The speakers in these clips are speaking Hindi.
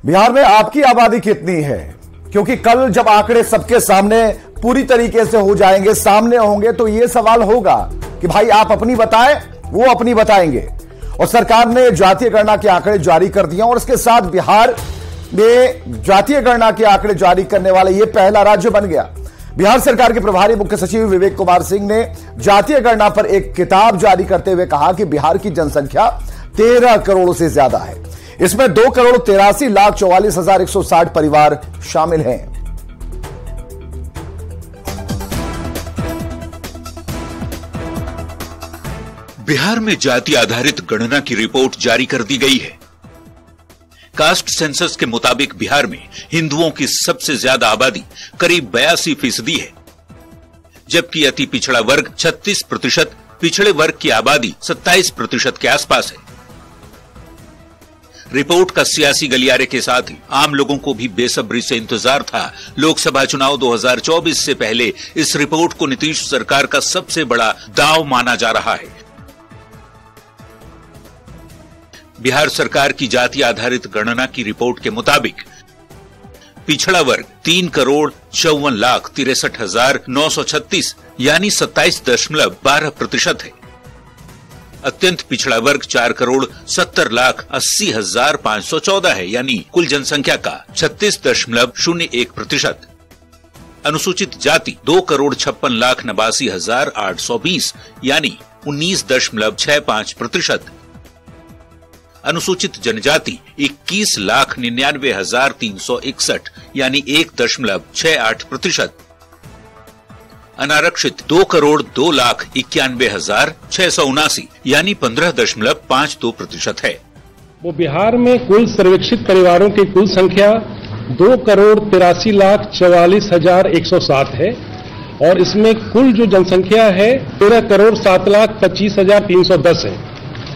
बिहार में आपकी आबादी कितनी है? क्योंकि कल जब आंकड़े सबके सामने पूरी तरीके से हो जाएंगे, सामने होंगे, तो यह सवाल होगा कि भाई आप अपनी बताएं, वो अपनी बताएंगे। और सरकार ने जातीय गणना के आंकड़े जारी कर दिए और इसके साथ बिहार में जातीय गणना के आंकड़े जारी करने वाला यह पहला राज्य बन गया। बिहार सरकार के प्रभारी मुख्य सचिव विवेक कुमार सिंह ने जातीय गणना पर एक किताब जारी करते हुए कहा कि बिहार की जनसंख्या 13 करोड़ से ज्यादा है। इसमें 2,83,44,160 परिवार शामिल हैं। बिहार में जाति आधारित गणना की रिपोर्ट जारी कर दी गई है। कास्ट सेंसस के मुताबिक बिहार में हिंदुओं की सबसे ज्यादा आबादी करीब 82% है, जबकि अति पिछड़ा वर्ग 36%, पिछड़े वर्ग की आबादी 27% के आसपास है। रिपोर्ट का सियासी गलियारे के साथ ही आम लोगों को भी बेसब्री से इंतजार था। लोकसभा चुनाव 2024 से पहले इस रिपोर्ट को नीतीश सरकार का सबसे बड़ा दांव माना जा रहा है। बिहार सरकार की जाति आधारित गणना की रिपोर्ट के मुताबिक पिछड़ा वर्ग 3,54,63,936 यानी 27.12% है। अत्यंत पिछड़ा वर्ग 4,70,80,514 है, यानी कुल जनसंख्या का 36.01%। अनुसूचित जाति 2,56,89,820 यानी 19.65%। अनुसूचित जनजाति 21,99,361 यानी 1.68%। अनारक्षित 2,02,91,679 यानी 15.52% है। वो बिहार में कुल सर्वेक्षित परिवारों की कुल संख्या 2,83,44,107 है और इसमें कुल जो जनसंख्या है 13,07,25,310 है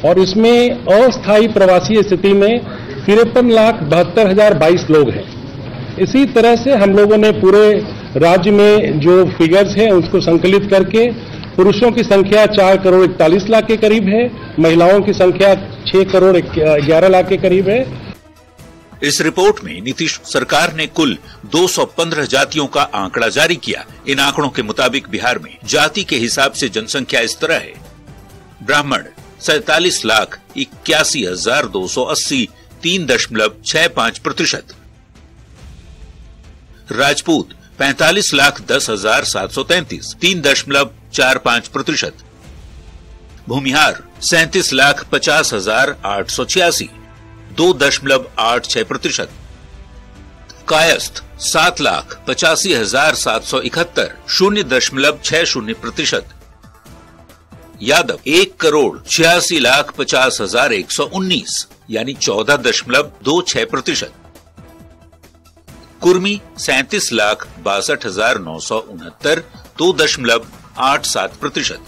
और इसमें अस्थायी प्रवासी स्थिति में 53,72,022 लोग हैं। इसी तरह से हम लोगों ने पूरे राज्य में जो फिगर्स हैं उसको संकलित करके पुरुषों की संख्या 4,41,00,000 के करीब है, महिलाओं की संख्या 6,11,00,000 के करीब है। इस रिपोर्ट में नीतीश सरकार ने कुल 215 जातियों का आंकड़ा जारी किया। इन आंकड़ों के मुताबिक बिहार में जाति के हिसाब से जनसंख्या इस तरह है: ब्राह्मण 47,81,280 3.65%, राजपूत 45,10,733 3.45%, भूमिहार 37,50,886 2.86%, कायस्थ 7,85,771 0.60%, यादव 1,86,50,119 यानी 14.26%, कुर्मी 37,62,969 2.87%,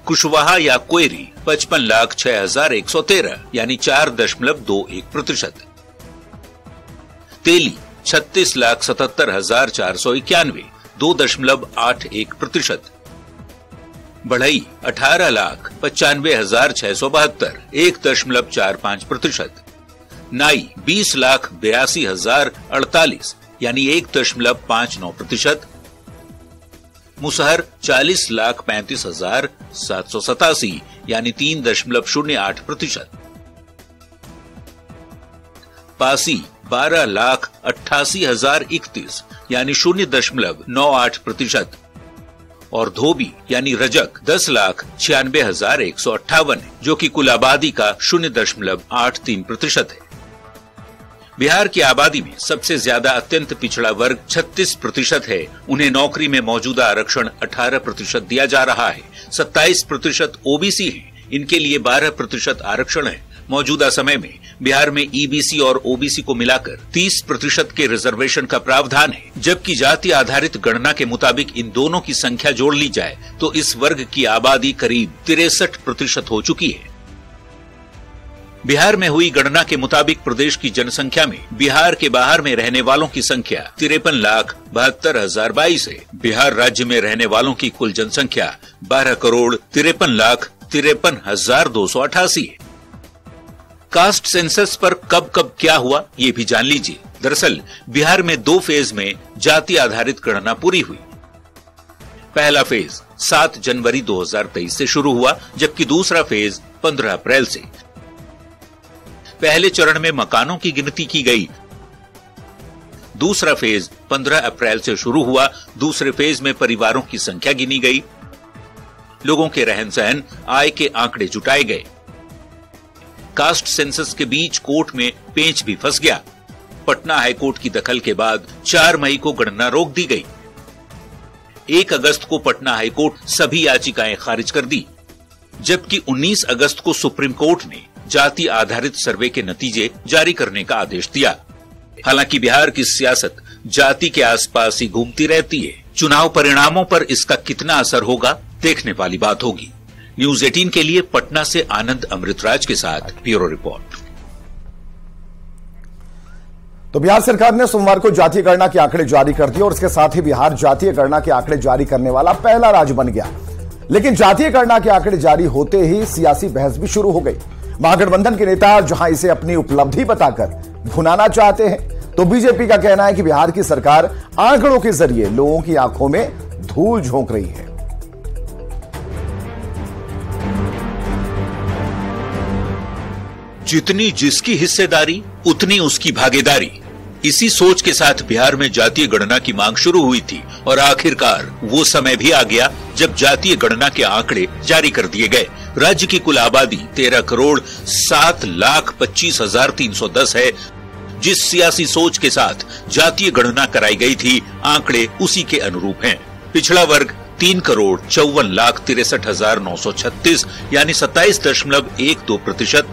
कुशवाहा या कोयरी 55,06,113 यानी 4.21%, तेली 36,77,491 2.81%, बढ़ई 18,95,672 1.45%, नाई 20,82,048 यानी 1.59%, मुसहर 40,35,787 यानी 3.08%, पासी 12,88,031 यानी 0.98% और धोबी यानी रजक 10,96,158 जो कि कुल आबादी का 0.83% है। बिहार की आबादी में सबसे ज्यादा अत्यंत पिछड़ा वर्ग 36% है। उन्हें नौकरी में मौजूदा आरक्षण 18% दिया जा रहा है। 27% ओबीसी है, इनके लिए 12% आरक्षण है। मौजूदा समय में बिहार में ईबीसी और ओबीसी को मिलाकर 30% के रिजर्वेशन का प्रावधान है, जबकि जाति आधारित गणना के मुताबिक इन दोनों की संख्या जोड़ ली जाए तो इस वर्ग की आबादी करीब 63% हो चुकी है। बिहार में हुई गणना के मुताबिक प्रदेश की जनसंख्या में बिहार के बाहर में रहने वालों की संख्या 53,72,022 है। बिहार राज्य में रहने वालों की कुल जनसंख्या 12,53,53,288 है। कास्ट सेंसस पर कब कब क्या हुआ ये भी जान लीजिए। दरअसल बिहार में 2 फेज में जाति आधारित गणना पूरी हुई। पहला फेज 7 जनवरी 2023 से शुरू हुआ, जबकि दूसरा फेज 15 अप्रैल से। पहले चरण में मकानों की गिनती की गई। दूसरा फेज 15 अप्रैल से शुरू हुआ। दूसरे फेज में परिवारों की संख्या गिनी गई, लोगों के रहन सहन, आय के आंकड़े जुटाए गए। कास्ट सेंसस के बीच कोर्ट में पेंच भी फंस गया। पटना हाईकोर्ट की दखल के बाद 4 मई को गणना रोक दी गई। 1 अगस्त को पटना हाईकोर्ट सभी याचिकाएं खारिज कर दी, जबकि 19 अगस्त को सुप्रीम कोर्ट ने जाति आधारित सर्वे के नतीजे जारी करने का आदेश दिया। हालांकि बिहार की सियासत जाति के आसपास ही घूमती रहती है। चुनाव परिणामों पर इसका कितना असर होगा, देखने वाली बात होगी। न्यूज 18 के लिए पटना से आनंद अमृतराज के साथ ब्यूरो रिपोर्ट। तो बिहार सरकार ने सोमवार को जातीय गणना के आंकड़े जारी कर दिए और इसके साथ ही बिहार जातीय गणना के आंकड़े जारी करने वाला पहला राज्य बन गया। लेकिन जातीय गणना के आंकड़े जारी होते ही सियासी बहस भी शुरू हो गई। महागठबंधन के नेता जहां इसे अपनी उपलब्धि बताकर भुनाना चाहते हैं, तो बीजेपी का कहना है कि बिहार की सरकार आंकड़ों के जरिए लोगों की आंखों में धूल झोंक रही है। जितनी जिसकी हिस्सेदारी उतनी उसकी भागीदारी, इसी सोच के साथ बिहार में जातीय गणना की मांग शुरू हुई थी और आखिरकार वो समय भी आ गया जब जातीय गणना के आंकड़े जारी कर दिए गए। राज्य की कुल आबादी 13,07,25,310 है। जिस सियासी सोच के साथ जातीय गणना कराई गई थी, आंकड़े उसी के अनुरूप हैं। पिछड़ा वर्ग 3,54,63,936 यानी 27.12%।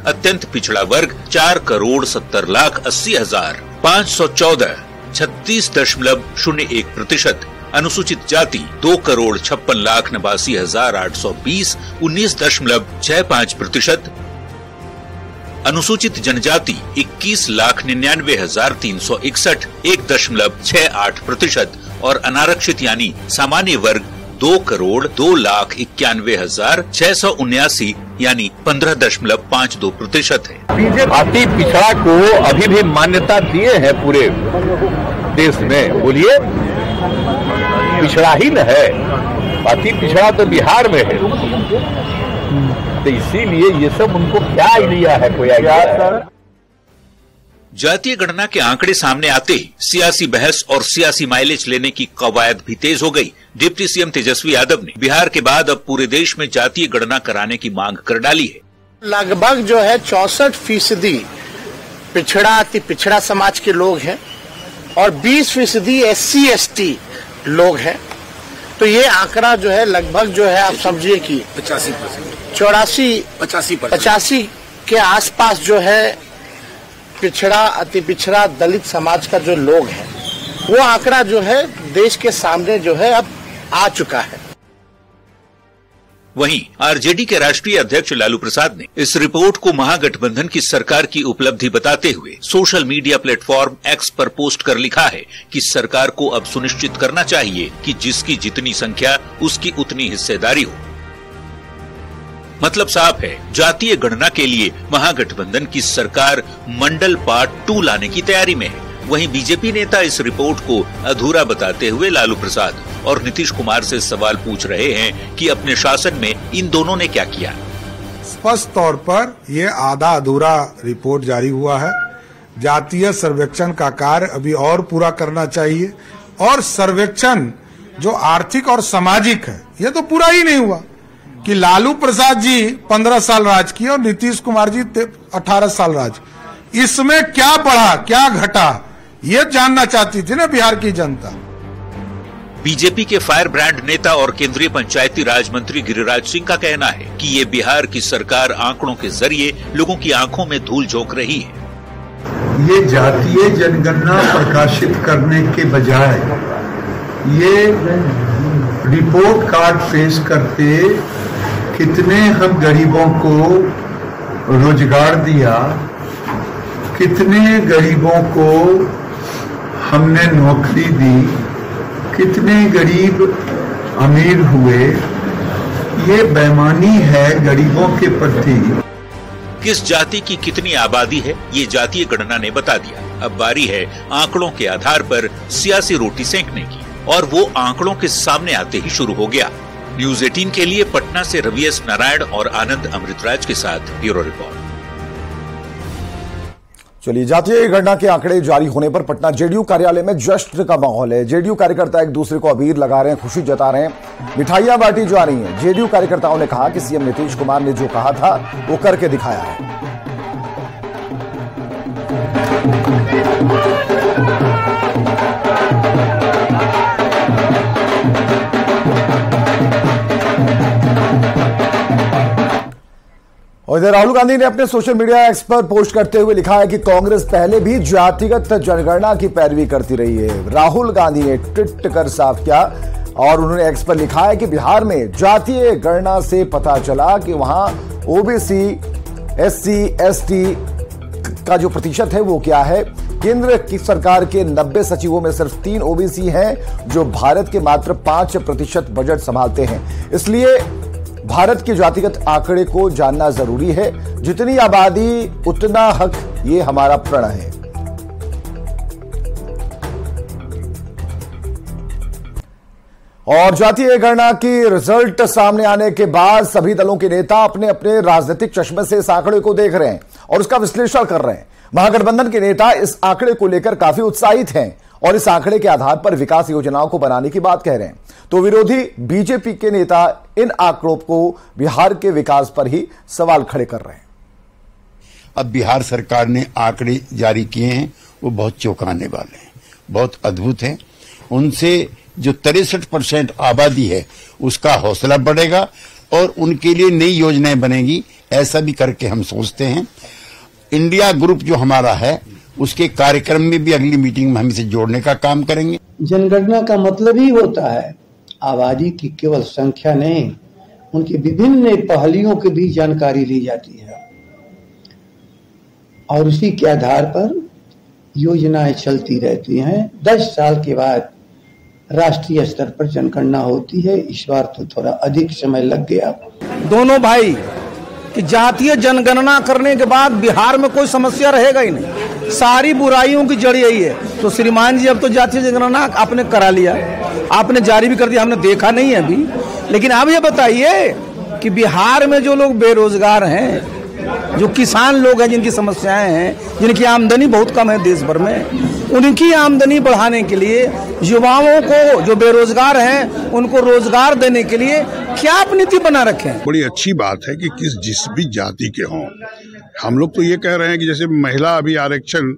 अत्यंत पिछड़ा वर्ग 4,70,80,514 36.01%। अनुसूचित जाति 2,56,89,820 19.65%। अनुसूचित जनजाति 21,99,361 1.68% और अनारक्षित यानी सामान्य वर्ग 2,02,91,679 यानी 15.52% है। अति पिछड़ा को अभी भी मान्यता दिए हैं पूरे देश में। बोलिए, पिछड़ा ही न है, अति पिछड़ा तो बिहार में है। तो इसीलिए ये सब उनको क्या आइडिया है, कोई आइडिया सर? जातीय गणना के आंकड़े सामने आते ही सियासी बहस और सियासी माइलेज लेने की कवायद भी तेज हो गई। डिप्टी सीएम तेजस्वी यादव ने बिहार के बाद अब पूरे देश में जातीय गणना कराने की मांग कर डाली है। लगभग जो है 64% पिछड़ा अति पिछड़ा समाज के लोग हैं और 20% SC ST लोग हैं। तो ये आंकड़ा जो है लगभग जो है आप समझिए कि 85 के आसपास जो है पिछड़ा अति पिछड़ा दलित समाज का जो लोग हैं, वो आंकड़ा जो है देश के सामने जो है अब आ चुका है। वहीं आरजेडी के राष्ट्रीय अध्यक्ष लालू प्रसाद ने इस रिपोर्ट को महागठबंधन की सरकार की उपलब्धि बताते हुए सोशल मीडिया प्लेटफॉर्म एक्स पर पोस्ट कर लिखा है कि सरकार को अब सुनिश्चित करना चाहिए कि जिसकी जितनी संख्या उसकी उतनी हिस्सेदारी हो। मतलब साफ है, जातीय गणना के लिए महागठबंधन की सरकार मंडल पार्ट 2 लाने की तैयारी में है। वहीं बीजेपी नेता इस रिपोर्ट को अधूरा बताते हुए लालू प्रसाद और नीतीश कुमार से सवाल पूछ रहे हैं कि अपने शासन में इन दोनों ने क्या किया। स्पष्ट तौर पर ये आधा अधूरा रिपोर्ट जारी हुआ है। जातीय सर्वेक्षण का कार्य अभी और पूरा करना चाहिए और सर्वेक्षण जो आर्थिक और सामाजिक है, ये तो पूरा ही नहीं हुआ कि लालू प्रसाद जी 15 साल राज किए और नीतीश कुमार जी 18 साल राज। इसमें क्या बढ़ा क्या घटा, ये जानना चाहती थी ना बिहार की जनता। बीजेपी के फायर ब्रांड नेता और केंद्रीय पंचायती राज मंत्री गिरिराज सिंह का कहना है कि ये बिहार की सरकार आंकड़ों के जरिए लोगों की आंखों में धूल झोंक रही है। ये जातीय जनगणना प्रकाशित करने के बजाय ये रिपोर्ट कार्ड पेश करके कितने हम गरीबों को रोजगार दिया, कितने गरीबों को हमने नौकरी दी, कितने गरीब अमीर हुए, ये बेईमानी है गरीबों के प्रति। किस जाति की कितनी आबादी है ये जातीय गणना ने बता दिया। अब बारी है आंकड़ों के आधार पर सियासी रोटी सेंकने की, और वो आंकड़ों के सामने आते ही शुरू हो गया। न्यूज़ 18 के लिए पटना से रवि एस नारायण और आनंद अमृतराज के साथ ब्यूरो रिपोर्ट। चलिए, जातीय गणना के आंकड़े जारी होने पर पटना जेडीयू कार्यालय में जश्न का माहौल है। जेडीयू कार्यकर्ता एक दूसरे को अबीर लगा रहे हैं, खुशी जता रहे हैं, मिठाइयां बांटी जा रही हैं। जेडीयू कार्यकर्ताओं ने कहा कि सीएम नीतीश कुमार ने जो कहा था वो करके दिखाया है। और इधर राहुल गांधी ने अपने सोशल मीडिया एक्स पर पोस्ट करते हुए लिखा है कि कांग्रेस पहले भी जातिगत जनगणना की पैरवी करती रही है। राहुल गांधी ने ट्वीट कर साफ किया और उन्होंने एक्स पर लिखा है कि बिहार में जातीय गणना से पता चला कि वहां ओबीसी, एससी, एसटी का जो प्रतिशत है वो क्या है। केंद्र की सरकार के 90 सचिवों में सिर्फ 3 ओबीसी हैं, जो भारत के मात्र 5% बजट संभालते हैं। इसलिए भारत के जातिगत आंकड़े को जानना जरूरी है। जितनी आबादी उतना हक, ये हमारा प्रण है। और जातीय गणना की रिजल्ट सामने आने के बाद सभी दलों के नेता अपने अपने राजनीतिक चश्मे से इस आंकड़े को देख रहे हैं और उसका विश्लेषण कर रहे हैं। महागठबंधन के नेता इस आंकड़े को लेकर काफी उत्साहित हैं और इस आंकड़े के आधार पर विकास योजनाओं को बनाने की बात कह रहे हैं, तो विरोधी बीजेपी के नेता इन आंकड़ों को बिहार के विकास पर ही सवाल खड़े कर रहे हैं। अब बिहार सरकार ने आंकड़े जारी किए हैं, वो बहुत चौंकाने वाले हैं, बहुत अद्भुत हैं। उनसे जो 63% आबादी है उसका हौसला बढ़ेगा और उनके लिए नई योजनाएं बनेगी, ऐसा भी करके हम सोचते हैं। इंडिया ग्रुप जो हमारा है उसके कार्यक्रम में भी अगली मीटिंग में हम इसे जोड़ने का काम करेंगे। जनगणना का मतलब ही होता है आबादी की केवल संख्या नहीं, उनकी विभिन्न पहलुओं की भी जानकारी ली जाती है और उसी के आधार पर योजनाएं चलती रहती हैं। 10 साल के बाद राष्ट्रीय स्तर पर जनगणना होती है। इस बार तो थोड़ा अधिक समय लग गया। दोनों भाई कि जातीय जनगणना करने के बाद बिहार में कोई समस्या रहेगा ही नहीं, सारी बुराइयों की जड़ यही है। तो श्रीमान जी अब तो जातीय जनगणना आपने करा लिया, आपने जारी भी कर दिया, हमने देखा नहीं है अभी। लेकिन अब ये बताइए कि बिहार में जो लोग बेरोजगार हैं, जो किसान लोग हैं, जिनकी समस्याएं हैं, जिनकी आमदनी बहुत कम है देश भर में, उनकी आमदनी बढ़ाने के लिए, युवाओं को जो बेरोजगार हैं उनको रोजगार देने के लिए क्या आप नीति बना रखें। बड़ी अच्छी बात है कि जिस भी जाति के हों। हम लोग तो ये कह रहे हैं कि जैसे महिला अभी आरक्षण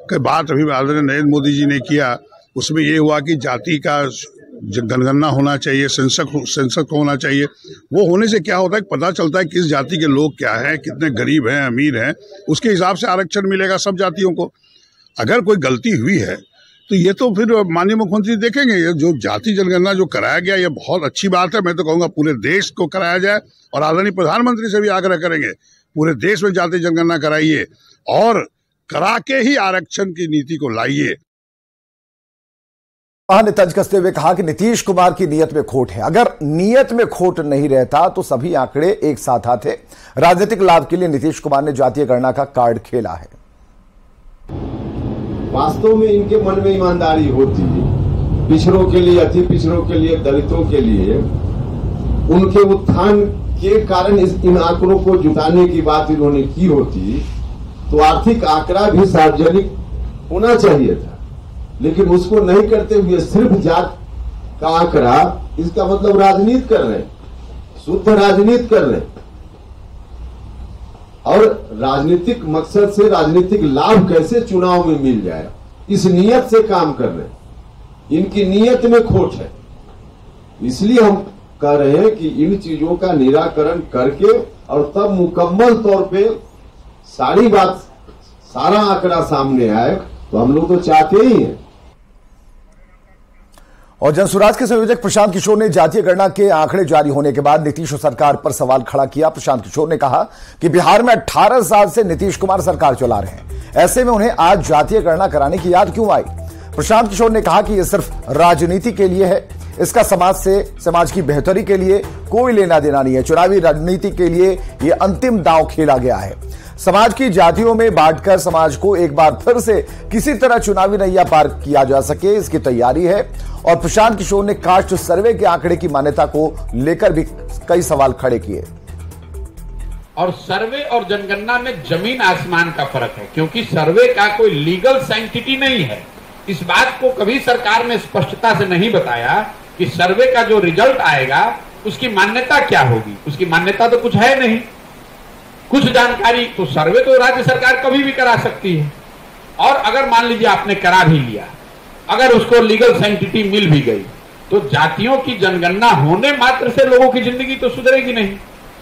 की बात अभी आदरणीय नरेंद्र मोदी जी ने किया, उसमें ये हुआ कि जाति का जनगणना होना चाहिए, सेंसस होना चाहिए। वो होने से क्या होता है, पता चलता है किस जाति के लोग क्या हैं, कितने गरीब हैं, अमीर हैं, उसके हिसाब से आरक्षण मिलेगा सब जातियों को। अगर कोई गलती हुई है तो ये तो फिर माननीय मुख्यमंत्री देखेंगे। ये जो जाति जनगणना जो कराया गया, ये बहुत अच्छी बात है। मैं तो कहूँगा पूरे देश को कराया जाए और आदरणीय प्रधानमंत्री से भी आग्रह करेंगे पूरे देश में जाति जनगणना कराइए और करा के ही आरक्षण की नीति को लाइए। ने तंज कसते हुए कहा कि नीतीश कुमार की नीयत में खोट है। अगर नीयत में खोट नहीं रहता तो सभी आंकड़े एक साथ आते। राजनीतिक लाभ के लिए नीतीश कुमार ने जातीय गणना का कार्ड खेला है। वास्तव में इनके मन में ईमानदारी होती, पिछड़ों के लिए, अति पिछड़ों के लिए, दलितों के लिए, उनके उत्थान के कारण इन आंकड़ों को जुटाने की बात इन्होंने की होती तो आर्थिक आंकड़ा भी सार्वजनिक होना चाहिए था, लेकिन उसको नहीं करते हुए सिर्फ जात का आंकड़ा, इसका मतलब राजनीति कर रहे हैं, शुद्ध राजनीति कर रहे हैं और राजनीतिक मकसद से राजनीतिक लाभ कैसे चुनाव में मिल जाए, इस नियत से काम कर रहे हैं। इनकी नियत में खोट है। इसलिए हम कह रहे हैं कि इन चीजों का निराकरण करके और तब मुकम्मल तौर पे सारी बात, सारा आंकड़ा सामने आए, तो हम लोग तो चाहते ही हैं। और जनसुराज के संयोजक प्रशांत किशोर ने जातीय गणना के आंकड़े जारी होने के बाद नीतीश सरकार पर सवाल खड़ा किया। प्रशांत किशोर ने कहा कि बिहार में 18 साल से नीतीश कुमार सरकार चला रहे हैं, ऐसे में उन्हें आज जातीय गणना कराने की याद क्यों आई। प्रशांत किशोर ने कहा कि यह सिर्फ राजनीति के लिए है, इसका समाज की बेहतरी के लिए कोई लेना देना नहीं है। चुनावी राजनीति के लिए यह अंतिम दांव खेला गया है। समाज की जातियों में बांटकर समाज को एक बार फिर से किसी तरह चुनावी नैया पार किया जा सके, इसकी तैयारी है। और प्रशांत किशोर ने कास्ट सर्वे के आंकड़े की मान्यता को लेकर भी कई सवाल खड़े किए। और सर्वे और जनगणना में जमीन आसमान का फर्क है, क्योंकि सर्वे का कोई लीगल सैंक्टिटी नहीं है। इस बात को कभी सरकार ने स्पष्टता से नहीं बताया कि सर्वे का जो रिजल्ट आएगा उसकी मान्यता क्या होगी। उसकी मान्यता तो कुछ है नहीं, कुछ जानकारी। तो सर्वे तो राज्य सरकार कभी भी करा सकती है, और अगर मान लीजिए आपने करा भी लिया, अगर उसको लीगल सैंक्टिटी मिल भी गई, तो जातियों की जनगणना होने मात्र से लोगों की जिंदगी तो सुधरेगी नहीं।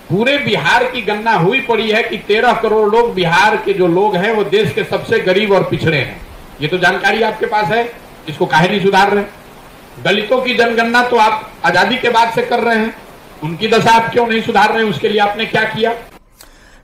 पूरे बिहार की गणना हुई पड़ी है कि 13 करोड़ लोग, बिहार के जो लोग हैं वो देश के सबसे गरीब और पिछड़े हैं। ये तो जानकारी आपके पास है, इसको काहे नहीं सुधार रहे। दलितों की जनगणना तो आप आजादी के बाद से कर रहे हैं, उनकी दशा आप क्यों नहीं सुधार रहे हैं? उसके लिए आपने क्या किया?